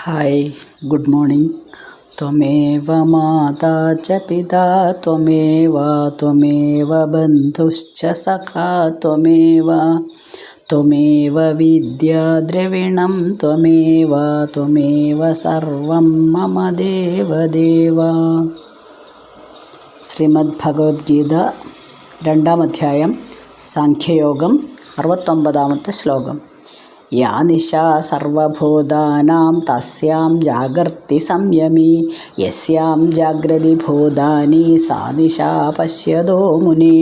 Hi good morning. त्वमेव माता च पिता त्वमेव बन्धुश्च सखा त्वमेव विद्या द्रविणं त्वमेव सर्वं मम देवदेव। ശ്രീമദ്ഭഗവത്ഗീത 2-ാം അധ്യായം സാഖ്യയോഗം 69-ാമത്തെ ശ്ലോകം. യാ നിശാ സർവഭൂതാനാം തസ്യാം ജാഗർത്തി സംയമി യസ്യാം ജാഗ്രതി ഭൂതാനി സാ നിശാ പശ്യതോ മുനി.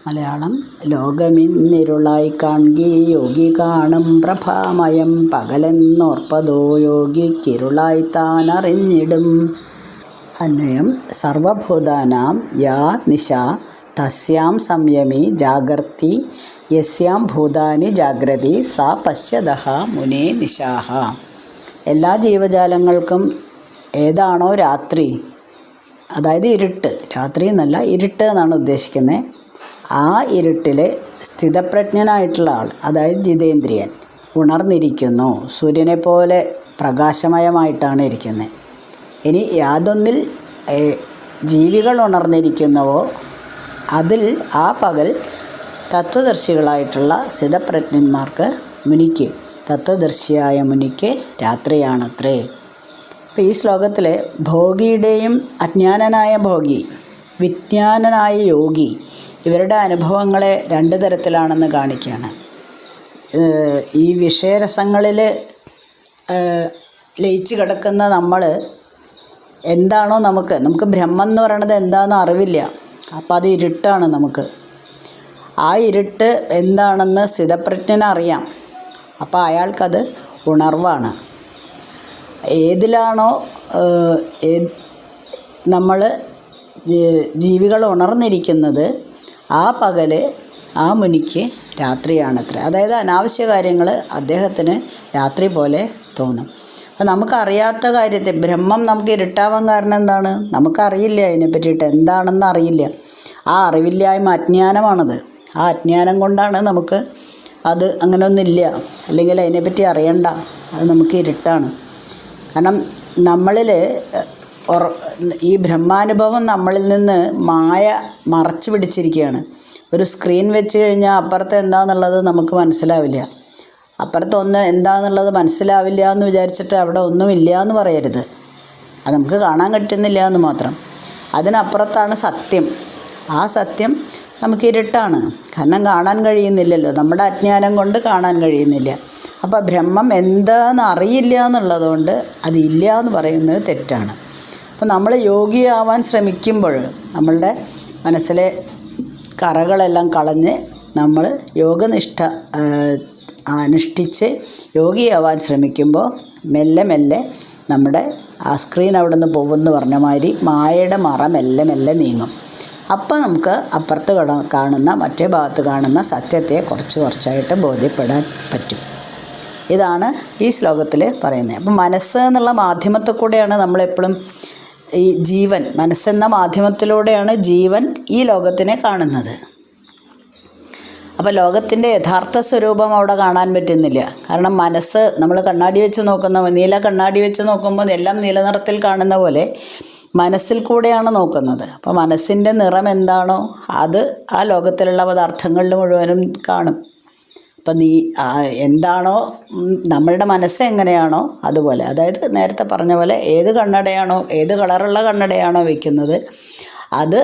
മലയാളം. ലോകമിന്നിരുളായി കാൺകി യോഗി കാണും പ്രഭാമയം, പകലെന്നോർപ്പതോ യോഗിക്കിരുളായി താനറിഞ്ഞിടും. അന്വയം. സർവഭൂതാനാം യാ നിശ തസ്യാം സംയമി ജാഗർത്തി യസ്യാം ഭൂതാനി ജാഗ്രതി സാ പശ്യതഃ മുനേ നിശാഹ. എല്ലാ ജീവജാലങ്ങൾക്കും ഏതാണോ രാത്രി, അതായത് ഇരുട്ട്, രാത്രി എന്നല്ല ഇരുട്ട് എന്നാണ് ഉദ്ദേശിക്കുന്നത്, ആ ഇരുട്ടിൽ സ്ഥിതപ്രജ്ഞനായിട്ടുള്ള ആൾ, അതായത് ജിതേന്ദ്രിയൻ ഉണർന്നിരിക്കുന്നു. സൂര്യനെ പോലെ പ്രകാശമയമായിട്ടാണ് ഇരിക്കുന്നത്. ഇനി യാതൊന്നിൽ ജീവികൾ ഉണർന്നിരിക്കുന്നുവോ അതിൽ ആ പകൽ തത്വദർശികളായിട്ടുള്ള സ്ഥിതപ്രജ്ഞന്മാർക്ക്, മുനിക്ക്, തത്വദർശിയായ മുനിക്ക് രാത്രിയാണത്രേ. അപ്പോൾ ഈ ശ്ലോകത്തിൽ ഭോഗിയുടെയും അജ്ഞാനനായ ഭോഗി, വിജ്ഞാനനായ യോഗി, ഇവരുടെ അനുഭവങ്ങളെ രണ്ട് തരത്തിലാണെന്ന് കാണിക്കുകയാണ്. ഈ വിഷയരസങ്ങളിൽ ലയിച്ച് കിടക്കുന്ന നമ്മൾ എന്താണോ, നമുക്ക് ബ്രഹ്മം എന്ന് പറയണത് എന്താണെന്ന് അറിവില്ല. അപ്പം അത് ഇരുട്ടാണ്. നമുക്ക് ആ ഇരുട്ട് എന്താണെന്ന് സ്ഥിതപ്രജ്ഞനറിയാം. അപ്പോൾ അയാൾക്കത് ഉണർവാണ്. ഏതിലാണോ നമ്മൾ ജീവികൾ ഉണർന്നിരിക്കുന്നത് ആ പകൽ ആ മുനിക്ക് രാത്രിയാണത്ര. അതായത് അനാവശ്യ കാര്യങ്ങൾ അദ്ദേഹത്തിന് രാത്രി പോലെ തോന്നും. അപ്പം നമുക്കറിയാത്ത കാര്യത്തെ, ബ്രഹ്മം നമുക്ക് ഇരുട്ടാവാൻ കാരണം എന്താണ്? നമുക്കറിയില്ല, അതിനെ പറ്റിയിട്ട് എന്താണെന്ന് അറിയില്ല. ആ അറിവില്ലായ്മ അജ്ഞാനമാണത്. ആ അജ്ഞാനം കൊണ്ടാണ് നമുക്ക് അത് അങ്ങനെ ഒന്നില്ല, അല്ലെങ്കിൽ അതിനെപ്പറ്റി അറിയണ്ട, അത് നമുക്ക് ഇരുട്ടാണ്. കാരണം നമ്മളിൽ ഈ ബ്രഹ്മാനുഭവം നമ്മളിൽ നിന്ന് മായ മറച്ചു പിടിച്ചിരിക്കുകയാണ്. ഒരു സ്ക്രീൻ വെച്ച് കഴിഞ്ഞാൽ അപ്പുറത്ത് എന്താണെന്നുള്ളത് നമുക്ക് മനസ്സിലാവില്ല. അപ്പുറത്തൊന്ന് എന്താണെന്നുള്ളത് മനസ്സിലാവില്ല എന്ന് വിചാരിച്ചിട്ട് അവിടെ ഒന്നുമില്ല എന്ന് പറയരുത്. അത് നമുക്ക് കാണാൻ പറ്റുന്നില്ല എന്ന് മാത്രം. അതിനപ്പുറത്താണ് സത്യം. ആ സത്യം നമുക്ക് ഇരുട്ടാണ്. കാരണം കാണാൻ കഴിയുന്നില്ലല്ലോ, നമ്മുടെ അജ്ഞാനം കൊണ്ട് കാണാൻ കഴിയുന്നില്ല. അപ്പോൾ ബ്രഹ്മം എന്താണെന്ന് അറിയില്ല എന്നുള്ളതുകൊണ്ട് അതില്ല എന്ന് പറയുന്നത് തെറ്റാണ്. അപ്പോൾ നമ്മൾ യോഗിയാവാൻ ശ്രമിക്കുമ്പോൾ നമ്മളുടെ മനസ്സിലെ കറകളെല്ലാം കളഞ്ഞ് നമ്മൾ യോഗനിഷ്ഠ അനുഷ്ഠിച്ച് യോഗിയാവാൻ ശ്രമിക്കുമ്പോൾ മെല്ലെ മെല്ലെ നമ്മുടെ ആ സ്ക്രീൻ അവിടെ നിന്ന് പോകുമെന്ന് പറഞ്ഞ മാതിരി മായയുടെ മറ മെല്ലെ മെല്ലെ നീങ്ങും. അപ്പം നമുക്ക് അപ്പുറത്ത് കാണുന്ന, മറ്റേ ഭാഗത്ത് കാണുന്ന സത്യത്തെ കുറച്ചായിട്ട് ബോധ്യപ്പെടാൻ പറ്റും. ഇതാണ് ഈ ശ്ലോകത്തിൽ പറയുന്നത്. അപ്പം മനസ്സ് എന്നുള്ള മാധ്യമത്തിൽ കൂടെയാണ് നമ്മളെപ്പോഴും ഈ ജീവൻ, മനസ്സെന്ന മാധ്യമത്തിലൂടെയാണ് ജീവൻ ഈ ലോകത്തിനെ കാണുന്നത്. അപ്പോൾ ലോകത്തിൻ്റെ യഥാർത്ഥ സ്വരൂപം അവിടെ കാണാൻ പറ്റുന്നില്ല. കാരണം മനസ്സ്, നമ്മൾ കണ്ണാടി വെച്ച് നോക്കുന്ന, നീല കണ്ണാടി വെച്ച് നോക്കുമ്പോൾ എല്ലാം നീല നിറത്തിൽ കാണുന്ന പോലെ മനസ്സിൽ കൂടെയാണ് നോക്കുന്നത്. അപ്പോൾ മനസ്സിൻ്റെ നിറം എന്താണോ അത് ആ ലോകത്തിലുള്ള പദാർത്ഥങ്ങളിൽ മുഴുവനും കാണും. അപ്പം എന്താണോ നമ്മളുടെ മനസ്സ് എങ്ങനെയാണോ അതുപോലെ, അതായത് നേരത്തെ പറഞ്ഞ പോലെ ഏത് കണ്ണടയാണോ, ഏത് കളറുള്ള കണ്ണടയാണോ വയ്ക്കുന്നത്, അത്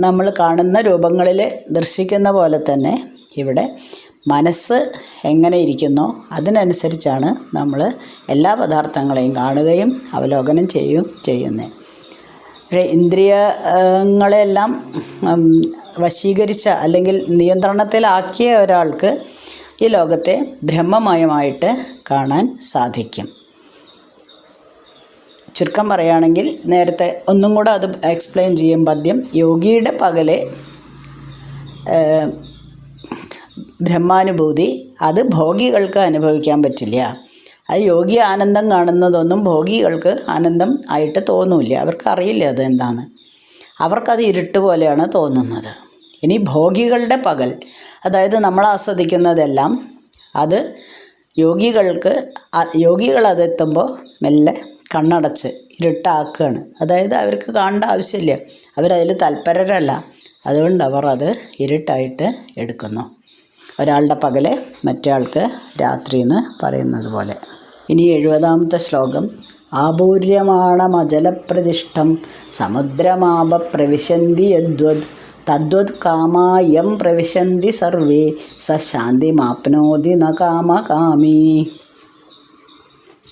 നമ്മൾ കാണുന്ന രൂപങ്ങളിൽ ദർശിക്കുന്ന പോലെ തന്നെ ഇവിടെ മനസ്സ് എങ്ങനെ ഇരിക്കുന്നോ അതിനനുസരിച്ചാണ് നമ്മൾ എല്ലാ പദാർത്ഥങ്ങളെയും കാണുകയും അവലോകനം ചെയ്യുന്നത്. പക്ഷേ ഇന്ദ്രിയങ്ങളെല്ലാം വശീകരിച്ച അല്ലെങ്കിൽ നിയന്ത്രണത്തിലാക്കിയ ഒരാൾക്ക് ഈ ലോകത്തെ ബ്രഹ്മമയമായിട്ട് കാണാൻ സാധിക്കും. ചുരുക്കം പറയുകയാണെങ്കിൽ, നേരത്തെ ഒന്നും കൂടെ അത് എക്സ്പ്ലെയിൻ ചെയ്യും പദ്യം. യോഗിയുടെ പകലെ ബ്രഹ്മാനുഭൂതി അത് ഭോഗികൾക്ക് അനുഭവിക്കാൻ പറ്റില്ല. അത് യോഗി ആനന്ദം കാണുന്നതൊന്നും ഭോഗികൾക്ക് ആനന്ദം ആയിട്ട് തോന്നില്ല. അവർക്കറിയില്ല അതെന്താണ്. അവർക്കത് ഇരുട്ട് പോലെയാണ് തോന്നുന്നത്. ഇനി ഭോഗികളുടെ പകൽ, അതായത് നമ്മൾ ആസ്വദിക്കുന്നതെല്ലാം അത് യോഗികൾക്ക് യോഗികൾ അതെത്തുമ്പോൾ മെല്ലെ കണ്ണടച്ച് ഇരുട്ടാക്കുകയാണ്. അതായത് അവർക്ക് കാണേണ്ട ആവശ്യമില്ല, അവരതിൽ തൽപരരല്ല. അതുകൊണ്ട് അവർ അത് ഇരുട്ടായിട്ട് എടുക്കുന്നു. ഒരാളുടെ പകല് മറ്റേ ആൾക്ക് രാത്രി എന്ന് പറയുന്നത് പോലെ. ഇനി 70ാമത്തെ ശ്ലോകം. ആപൂര്യമാണമജലപ്രതിഷ്ഠം സമുദ്രമാപ പ്രവിശന്തി യദ്വദ് തദ്വദ് കാമായം പ്രവിശന്തി സർവേ സ ശാന്തിമാപ്നോതി ന കാമകാമീ.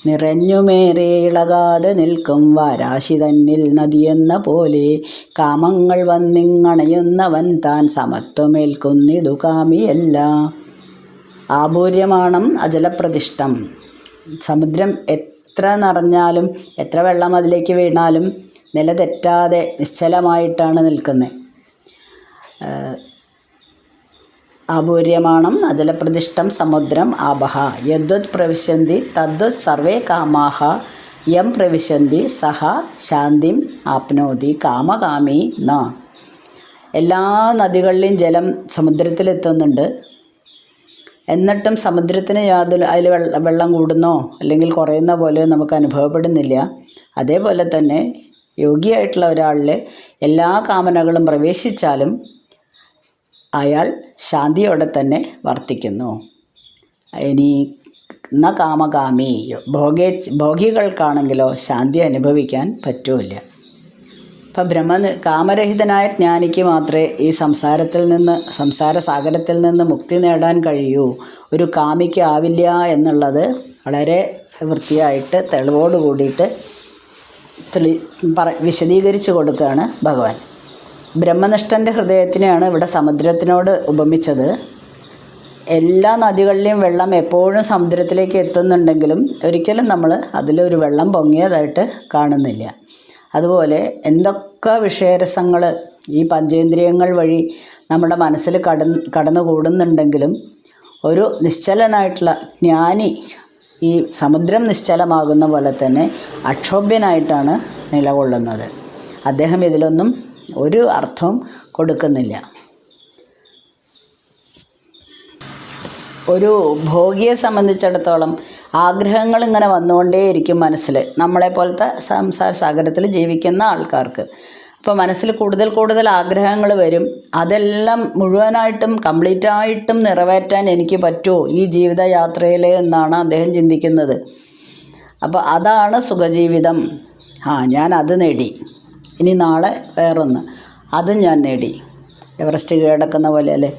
നിറഞ്ഞുമേറെ ഇളകാതെ നിൽക്കും വാരാശി തന്നിൽ നദിയെന്ന പോലെ കാമങ്ങൾ വന്നിങ്ങണയുന്നവൻ താൻ സമത്വമേൽക്കുന്നിതു കാമിയല്ല. ആപൂര്യമാണം അജലപ്രതിഷ്ഠം. സമുദ്രം എത്ര നിറഞ്ഞാലും എത്ര വെള്ളം അതിലേക്ക് വീണാലും നിലതെറ്റാതെ നിശ്ചലമായിട്ടാണ് നിൽക്കുന്നത്. ആപൂര്യമാണം അജലപ്രതിഷ്ഠം സമുദ്രം ആപഹ യദ്വത് പ്രവിശന്തി തദ്വത് സർവേ കാമാഹ യം പ്രവിശന്തി സഹ ശാന്തിം ആപ്നോതി കാമകാമി ന. എല്ലാ നദികളിലെയും ജലം സമുദ്രത്തിലെത്തുന്നുണ്ട്. എന്നിട്ടും സമുദ്രത്തിന് യാതൊരു അതിൽ വെള്ളം കൂടുന്നോ അല്ലെങ്കിൽ കുറയുന്ന പോലെ നമുക്ക് അനുഭവപ്പെടുന്നില്ല. അതേപോലെ തന്നെ യോഗിയായിട്ടുള്ള ഒരാളിൽ എല്ലാ കാമനകളും പ്രവേശിച്ചാലും അയാൾ ശാന്തിയോടെ തന്നെ വർത്തിക്കുന്നു. ഇനി ന കാമകാമി. ഭോഗികൾക്കാണെങ്കിലോ ശാന്തി അനുഭവിക്കാൻ പറ്റൂല. ഇപ്പം കാമരഹിതനായ ജ്ഞാനിക്ക് മാത്രമേ ഈ സംസാര സാഗരത്തിൽ നിന്ന് മുക്തി നേടാൻ കഴിയൂ. ഒരു കാമിക്ക് ആവില്ല എന്നുള്ളത് വളരെ വൃത്തിയായിട്ട് തെളിവോട് കൂടിയിട്ട് വിശദീകരിച്ചു കൊടുക്കുകയാണ് ഭഗവാൻ. ബ്രഹ്മനിഷ്ഠൻ്റെ ഹൃദയത്തിനെയാണ് ഇവിടെ സമുദ്രത്തിനോട് ഉപമിച്ചത്. എല്ലാ നദികളിലെയും വെള്ളം എപ്പോഴും സമുദ്രത്തിലേക്ക് എത്തുന്നുണ്ടെങ്കിലും ഒരിക്കലും നമ്മൾ അതിലൊരു വെള്ളം പൊങ്ങിയതായിട്ട് കാണുന്നില്ല. അതുപോലെ എന്തൊക്കെ വിഷയരസങ്ങൾ ഈ പഞ്ചേന്ദ്രിയങ്ങൾ വഴി നമ്മുടെ മനസ്സിൽ കടന്നു കൂടുന്നുണ്ടെങ്കിലും ഒരു നിശ്ചലനായിട്ടുള്ള ജ്ഞാനി ഈ സമുദ്രം നിശ്ചലമാകുന്ന പോലെ തന്നെ അക്ഷോഭ്യനായിട്ടാണ് നിലകൊള്ളുന്നത്. അദ്ദേഹം ഇതിലൊന്നും ഒരു അർത്ഥവും കൊടുക്കുന്നില്ല. ഒരു ഭോഗിയെ സംബന്ധിച്ചിടത്തോളം ആഗ്രഹങ്ങൾ ഇങ്ങനെ വന്നുകൊണ്ടേയിരിക്കും മനസ്സിൽ. നമ്മളെപ്പോലത്തെ സംസാര സാഗരത്തിൽ ജീവിക്കുന്ന ആൾക്കാർക്ക് അപ്പോൾ മനസ്സിൽ കൂടുതൽ കൂടുതൽ ആഗ്രഹങ്ങൾ വരും. അതെല്ലാം മുഴുവനായിട്ടും കംപ്ലീറ്റായിട്ടും നിറവേറ്റാൻ എനിക്ക് പറ്റുമോ ഈ ജീവിതയാത്രയിൽ എന്നാണ് അദ്ദേഹം ചിന്തിക്കുന്നത്. അപ്പോൾ അതാണ് സുഖജീവിതം. ഞാൻ അത് നേടി, ഇനി നാളെ വേറൊന്ന്, അതും ഞാൻ നേടി. എവറസ്റ്റ് കീഴടക്കുന്ന പോലെ അല്ലേ.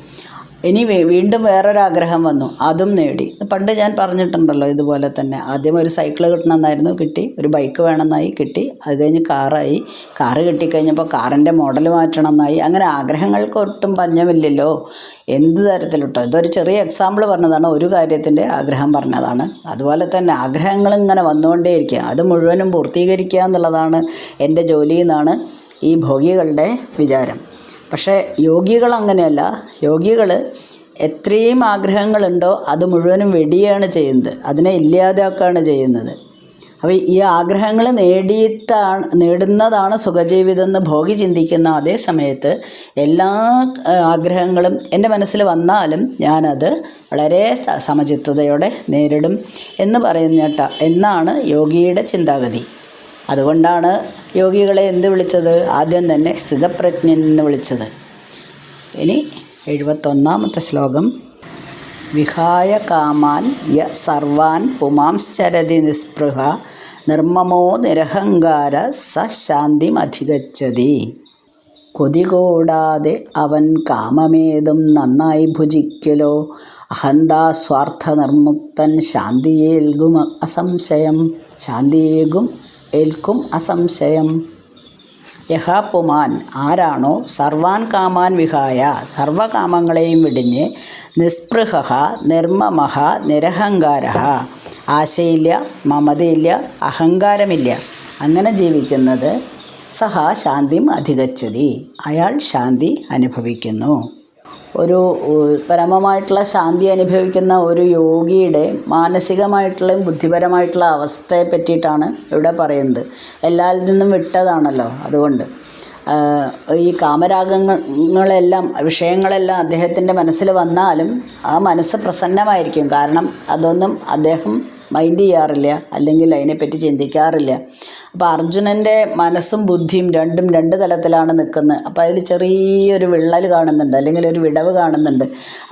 ഇനി വീണ്ടും വേറൊരാഗ്രഹം വന്നു, അതും നേടി. പണ്ട് ഞാൻ പറഞ്ഞിട്ടുണ്ടല്ലോ ഇതുപോലെ തന്നെ. ആദ്യം ഒരു സൈക്കിൾ കിട്ടണമെന്നായിരുന്നു, കിട്ടി. ഒരു ബൈക്ക് വേണമെന്നായി, കിട്ടി. അത് കഴിഞ്ഞ് കാറായി. കാറ് കിട്ടിക്കഴിഞ്ഞപ്പോൾ കാറിൻ്റെ മോഡൽ മാറ്റണമെന്നായി. അങ്ങനെ ആഗ്രഹങ്ങൾക്ക് ഒട്ടും പഞ്ഞമില്ലല്ലോ. എന്ത് തരത്തിലിട്ടോ. ഇതൊരു ചെറിയ എക്സാമ്പിൾ പറഞ്ഞതാണ്, ഒരു കാര്യത്തിൻ്റെ ആഗ്രഹം പറഞ്ഞതാണ്. അതുപോലെ തന്നെ ആഗ്രഹങ്ങളിങ്ങനെ വന്നുകൊണ്ടേയിരിക്കുക, അത് മുഴുവനും പൂർത്തീകരിക്കുക എന്നുള്ളതാണ് എൻ്റെ ജോലി എന്നാണ് ഈ ഭോഗികളുടെ വിചാരം. പക്ഷേ യോഗികൾ അങ്ങനെയല്ല. യോഗികൾ എത്രയും ആഗ്രഹങ്ങളുണ്ടോ അത് മുഴുവനും വെടിയാണ് ചെയ്യുന്നത്, അതിനെ ഇല്ലാതാക്കുകയാണ് ചെയ്യുന്നത്. അപ്പോൾ ഈ ആഗ്രഹങ്ങൾ നേടുന്നതാണ് സുഖജീവിതം എന്ന് ഭോഗി ചിന്തിക്കുന്ന അതേ സമയത്ത് എല്ലാ ആഗ്രഹങ്ങളും എൻ്റെ മനസ്സിൽ വന്നാലും ഞാനത് വളരെ സമചിത്തതയോടെ നേരിടും എന്ന് എന്നാണ് യോഗിയുടെ ചിന്താഗതി. അതുകൊണ്ടാണ് യോഗികളെ എന്ത് വിളിച്ചത്? ആദ്യം തന്നെ സ്ഥിതപ്രജ്ഞൻ എന്ന് വിളിച്ചത്. ഇനി 71ാമത്തെ ശ്ലോകം. വിഹായ കാമാൻ യ സർവാൻ പുമാംശ്ചരതി നിസ്പൃഹ നിർമ്മമോ നിരഹങ്കാര സ ശാന്തിമധിഗച്ഛതി. കൊതി കൂടാതെ അവൻ കാമമേതും നന്നായി ഭുജിക്കലോ അഹന്താ സ്വാർത്ഥ നിർമുക്തൻ ശാന്തിയേൽക്കും അസംശയം. യഹാ പുമാൻ, ആരാണോ സർവാൻ കാമാൻ വിഹായ, സർവകാമങ്ങളെയും വിടിഞ്ഞ് നിസ്പൃഹ നിർമ്മമ നിരഹങ്കാര, ആശയില്ല, മമതയില്ല, അഹങ്കാരമില്ല, അങ്ങനെ ജീവിക്കുന്നത് സഹ ശാന്തിം അധിഗച്ഛതി, അയാൾ ശാന്തി അനുഭവിക്കുന്നു. ഒരു പരമമായിട്ടുള്ള ശാന്തി അനുഭവിക്കുന്ന ഒരു യോഗിയുടെ മാനസികമായിട്ടുള്ളതും ബുദ്ധിപരമായിട്ടുള്ള അവസ്ഥയെ പറ്റിയിട്ടാണ് ഇവിടെ പറയുന്നത്. എല്ലാവരിൽ നിന്നും വിട്ടതാണല്ലോ. അതുകൊണ്ട് ഈ കാമരാഗങ്ങളെല്ലാം വിഷയങ്ങളെല്ലാം അദ്ദേഹത്തിൻ്റെ മനസ്സിൽ വന്നാലും ആ മനസ്സ് പ്രസന്നമായിരിക്കും. കാരണം അതൊന്നും അദ്ദേഹം മൈൻഡ് ചെയ്യാറില്ല, അല്ലെങ്കിൽ അതിനെപ്പറ്റി ചിന്തിക്കാറില്ല. അപ്പോൾ അർജുനൻ്റെ മനസ്സും ബുദ്ധിയും രണ്ടും രണ്ട് തലത്തിലാണ് നിൽക്കുന്നത്. അപ്പോൾ അതിൽ ചെറിയൊരു വിള്ളൽ കാണുന്നുണ്ട്, അല്ലെങ്കിൽ ഒരു വിടവ് കാണുന്നുണ്ട്.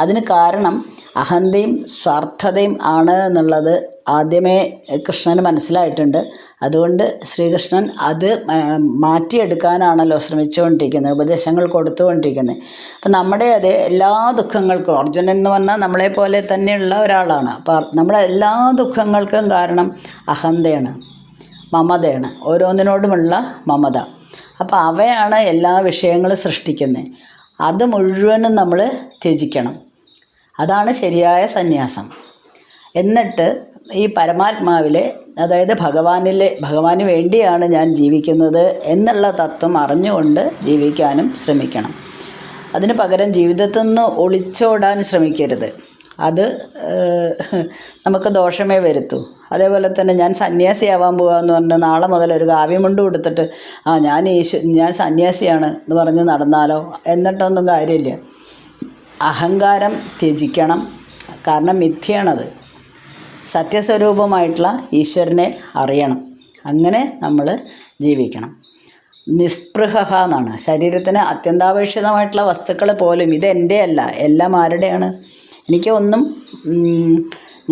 അതിന് കാരണം അഹന്തയും സ്വാർത്ഥതയും ആണ് എന്നുള്ളത് ആദ്യമേ കൃഷ്ണന് മനസ്സിലായിട്ടുണ്ട്. അതുകൊണ്ട് ശ്രീകൃഷ്ണൻ അത് മാറ്റിയെടുക്കാനാണല്ലോ ശ്രമിച്ചുകൊണ്ടിരിക്കുന്നത്, ഉപദേശങ്ങൾ കൊടുത്തുകൊണ്ടിരിക്കുന്നത്. അപ്പം നമ്മുടെ അതേ എല്ലാ ദുഃഖങ്ങൾക്കും, അർജുനൻ എന്ന് പറഞ്ഞാൽ നമ്മളെപ്പോലെ തന്നെയുള്ള ഒരാളാണ്. അപ്പോൾ നമ്മുടെ എല്ലാ ദുഃഖങ്ങൾക്കും കാരണം അഹന്തയാണ്, മമതയാണ്, ഓരോന്നിനോടുമുള്ള മമത. അപ്പോൾ അവയാണ് എല്ലാ വിഷയങ്ങളും സൃഷ്ടിക്കുന്നത്. അത് മുഴുവനും നമ്മൾ ത്യജിക്കണം. അതാണ് ശരിയായ സന്യാസം. എന്നിട്ട് ഈ പരമാത്മാവിലെ, അതായത് ഭഗവാന് വേണ്ടിയാണ് ഞാൻ ജീവിക്കുന്നത് എന്നുള്ള തത്വം അറിഞ്ഞുകൊണ്ട് ജീവിക്കാനും ശ്രമിക്കണം. അതിന് പകരം ജീവിതത്തിൽ നിന്ന് ഒളിച്ചോടാൻ ശ്രമിക്കരുത്. അത് നമുക്ക് ദോഷമേ വരുത്തൂ. അതേപോലെ തന്നെ ഞാൻ സന്യാസിയാവാൻ പോകാമെന്ന് പറഞ്ഞ് നാളെ മുതൽ ഒരു കാവ്യമുണ്ട് കൊടുത്തിട്ട് ഞാൻ സന്യാസിയാണ് എന്ന് പറഞ്ഞ് നടന്നാലോ, എന്നിട്ടൊന്നും കാര്യമില്ല. അഹങ്കാരം ത്യജിക്കണം. കാരണം മിഥ്യയാണത്. സത്യസ്വരൂപമായിട്ടുള്ള ഈശ്വരനെ അറിയണം. അങ്ങനെ നമ്മൾ ജീവിക്കണം. നിസ്പൃഹ എന്നാണ്. ശരീരത്തിന് അത്യന്താപേക്ഷിതമായിട്ടുള്ള വസ്തുക്കൾ പോലും ഇതെൻ്റെ അല്ല, എല്ലാം ആരുടെയാണ്? എനിക്ക് ഒന്നും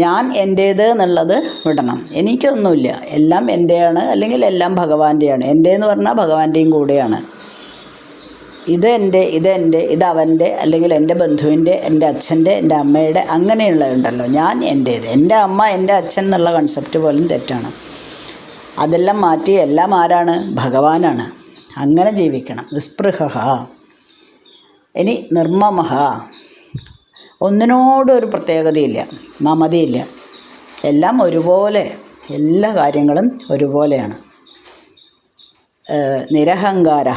ഞാൻ എൻ്റേത് എന്നുള്ളത് വിടണം. എനിക്കൊന്നുമില്ല, എല്ലാം എൻ്റെയാണ്, അല്ലെങ്കിൽ എല്ലാം ഭഗവാന്റെയാണ്. എൻ്റെ എന്ന് പറഞ്ഞാൽ ഭഗവാന്റെയും കൂടെയാണ്. ഇതെൻ്റെ, ഇത് അവൻ്റെ, അല്ലെങ്കിൽ എൻ്റെ ബന്ധുവിൻ്റെ, എൻ്റെ അച്ഛൻ്റെ, എൻ്റെ അമ്മയുടെ, അങ്ങനെയുള്ളതുണ്ടല്ലോ. ഞാൻ എൻ്റേത്, എൻ്റെ അമ്മ എൻ്റെ അച്ഛൻ എന്നുള്ള കൺസെപ്റ്റ് പോലും തെറ്റാണ്. അതെല്ലാം മാറ്റി എല്ലാം ആരാണ്? ഭഗവാനാണ്. അങ്ങനെ ജീവിക്കണം. നിസ്പൃഹ. ഇനി നിർമ്മമഹ. ഒന്നിനോടും ഒരു പ്രത്യേകതയില്ല, മമതയില്ല. എല്ലാം ഒരുപോലെ, എല്ലാ കാര്യങ്ങളും ഒരുപോലെയാണ്. നിരഹങ്കാര.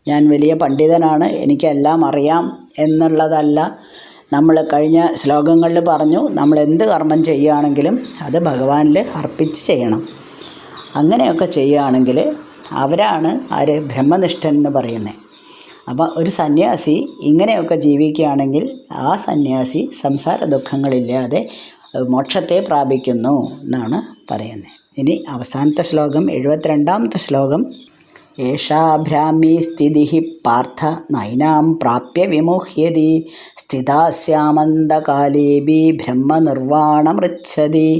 ഞാൻ വലിയ പണ്ഡിതനാണ്, എനിക്കെല്ലാം അറിയാം എന്നുള്ളതല്ല. നമ്മൾ കഴിഞ്ഞ ശ്ലോകങ്ങളിൽ പറഞ്ഞു, നമ്മൾ എന്ത് കർമ്മം ചെയ്യുകയാണെങ്കിലും അത് ഭഗവാനിൽ അർപ്പിച്ച് ചെയ്യണം. അങ്ങനെയൊക്കെ ചെയ്യുകയാണെങ്കിൽ അവരാണ് ബ്രഹ്മനിഷ്ഠൻ എന്ന് പറയുന്നത്. അപ്പോൾ ഒരു സന്യാസി ഇങ്ങനെയൊക്കെ ജീവിക്കുകയാണെങ്കിൽ ആ സന്യാസി സംസാര ദുഃഖങ്ങളില്ലാതെ മോക്ഷത്തെ പ്രാപിക്കുന്നു എന്നാണ് പറയുന്നത്. ഇനി അവസാനത്തെ ശ്ലോകം, 72ാമത്തെ ശ്ലോകം. ഏഷാ ഭ്രാമീ സ്ഥിതി പാർത്ഥ നൈനാം പ്രാപ്യ വിമുഹ്യതി സ്ഥിതാസ്യാമന്തകാലേബി ബ്രഹ്മനിർവാണമൃച്ഛതി.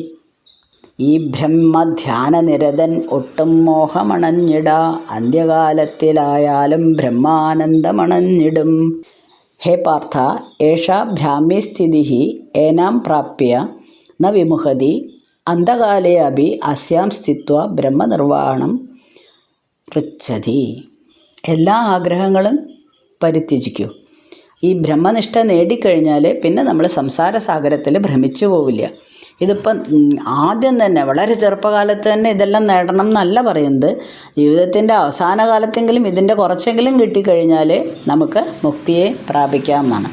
ഈ ബ്രഹ്മധ്യാനനിരതൻ ഒട്ടും മോഹമണഞ്ഞിട, അന്ത്യകാലത്തിലായാലും ബ്രഹ്മാനന്ദമണഞ്ഞിടും. ഹേ പാർത്ഥ, ഏഷാ ഭ്രാമീ സ്ഥിതി ഏനാം പ്രാപ്യ ന വിമുഹതി അന്തകാലേ അഭി അസ്യാം സ്ഥിത്വ ബ്രഹ്മനിർവാണം പൃച്ഛതി. എല്ലാ ആഗ്രഹങ്ങളും പരിത്യജിക്കൂ. ഈ ബ്രഹ്മനിഷ്ഠ നേടിക്കഴിഞ്ഞാൽ പിന്നെ നമ്മൾ സംസാര സാഗരത്തിൽ ഭ്രമിച്ചു പോവില്ല. ഇതിപ്പം ആദ്യം തന്നെ വളരെ ചെറുപ്പകാലത്ത് തന്നെ ഇതെല്ലാം നേടണം എന്നല്ല പറയുന്നത്. ജീവിതത്തിൻ്റെ അവസാന കാലത്തെങ്കിലും ഇതിൻ്റെ കുറച്ചെങ്കിലും കിട്ടിക്കഴിഞ്ഞാൽ നമുക്ക് മുക്തിയെ പ്രാപിക്കാം എന്നാണ്.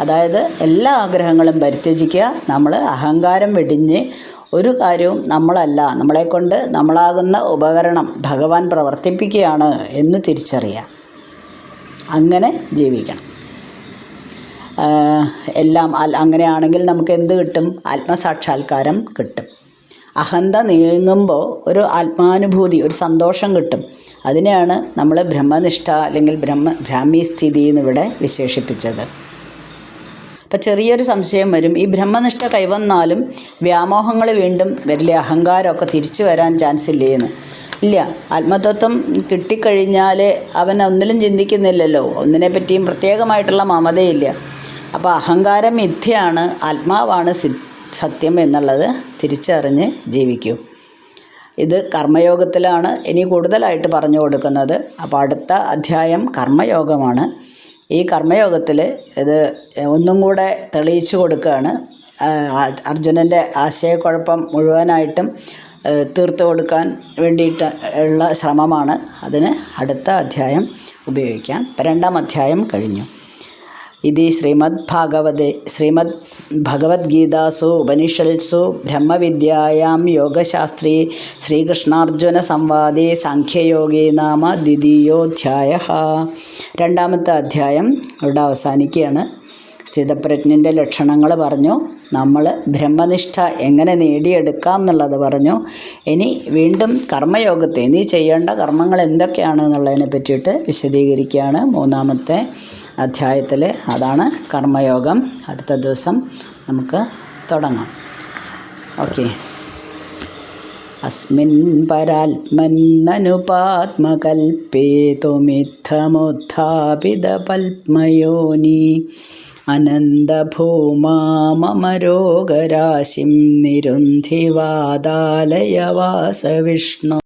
അതായത് എല്ലാ ആഗ്രഹങ്ങളും പരിത്യജിക്കുക. നമ്മൾ അഹങ്കാരം വെടിഞ്ഞ് ഒരു കാര്യവും നമ്മളല്ല, നമ്മളെക്കൊണ്ട് നമ്മളാകുന്ന ഉപകരണം ഭഗവാൻ പ്രവർത്തിപ്പിക്കുകയാണ് എന്ന് തിരിച്ചറിയുക. അങ്ങനെ ജീവിക്കണം. എല്ലാം അങ്ങനെയാണെങ്കിൽ നമുക്ക് എന്ത് കിട്ടും? ആത്മസാക്ഷാത്കാരം കിട്ടും. അഹന്ത നീങ്ങുമ്പോൾ ഒരു ആത്മാനുഭൂതി, ഒരു സന്തോഷം കിട്ടും. അതിനെയാണ് നമ്മൾ ബ്രഹ്മനിഷ്ഠ അല്ലെങ്കിൽ ഭ്രാമീ സ്ഥിതി എന്നിവിടെ വിശേഷിപ്പിച്ചത്. അപ്പം ചെറിയൊരു സംശയം വരും, ഈ ബ്രഹ്മനിഷ്ഠ കൈവന്നാലും വ്യാമോഹങ്ങൾ വീണ്ടും വരില്ല, അഹങ്കാരമൊക്കെ തിരിച്ചു വരാൻ ചാൻസ് ഇല്ലേന്ന്? ഇല്ല. ആത്മതത്വം കിട്ടിക്കഴിഞ്ഞാൽ അവൻ ഒന്നിലും ചിന്തിക്കുന്നില്ലല്ലോ, ഒന്നിനെ പറ്റിയും പ്രത്യേകമായിട്ടുള്ള മമതയില്ല. അപ്പോൾ അഹങ്കാരം മിഥ്യയാണ്, ആത്മാവാണ് സത്യം എന്നുള്ളത് തിരിച്ചറിഞ്ഞ് ജീവിക്കൂ. ഇത് കർമ്മയോഗത്തിലാണ് ഇനി കൂടുതലായിട്ട് പറഞ്ഞു കൊടുക്കുന്നത്. അപ്പോൾ അടുത്ത അധ്യായം കർമ്മയോഗമാണ്. ഈ കർമ്മയോഗത്തിൽ ഇത് ഒന്നും കൂടെ തെളിയിച്ചു കൊടുക്കുകയാണ്. അർജുനൻ്റെ ആശയക്കുഴപ്പം മുഴുവനായിട്ടും തീർത്തു കൊടുക്കാൻ വേണ്ടിയിട്ട് ഉള്ള ശ്രമമാണ്. അതിന് അടുത്ത അധ്യായം ഉപയോഗിക്കാം. 2ാം അധ്യായം കഴിഞ്ഞു. ഇത് ശ്രീമദ് ഭഗവത്ഗീതാസു ഉപനിഷത്സു ബ്രഹ്മവിദ്യായാം യോഗശാസ്ത്രേ ശ്രീകൃഷ്ണാർജുന സംവാദേ സാഖ്യയോഗേ നാമ ദ്വിതീയോധ്യായ. 2ാമത്തെ അധ്യായം ഇവിടെ അവസാനിക്കുകയാണ്. സ്ഥിതപ്രജ്ഞൻ്റെ ലക്ഷണങ്ങൾ പറഞ്ഞു. നമ്മൾ ബ്രഹ്മനിഷ്ഠ എങ്ങനെ നേടിയെടുക്കാം എന്നുള്ളത് പറഞ്ഞു. ഇനി വീണ്ടും കർമ്മയോഗത്തെ നീ ചെയ്യേണ്ട കർമ്മങ്ങൾ എന്തൊക്കെയാണ് എന്നുള്ളതിനെ പറ്റിയിട്ട് വിശദീകരിക്കുകയാണ് 3-ാമത്തെ അധ്യായത്തിൽ. അതാണ് കർമ്മയോഗം. അടുത്ത ദിവസം നമുക്ക് തുടങ്ങാം. ഓക്കെ. അസ്മിൻ പരാത്മന്നനുപാത്മകൽപ്പേതുമിത്തമുത്ഥാപിതപത്മയോനി അനന്തഭൂമാ മമ രോഗരാശിം നിരുന്ധിവാദാലയ വാസവിഷ്ണു.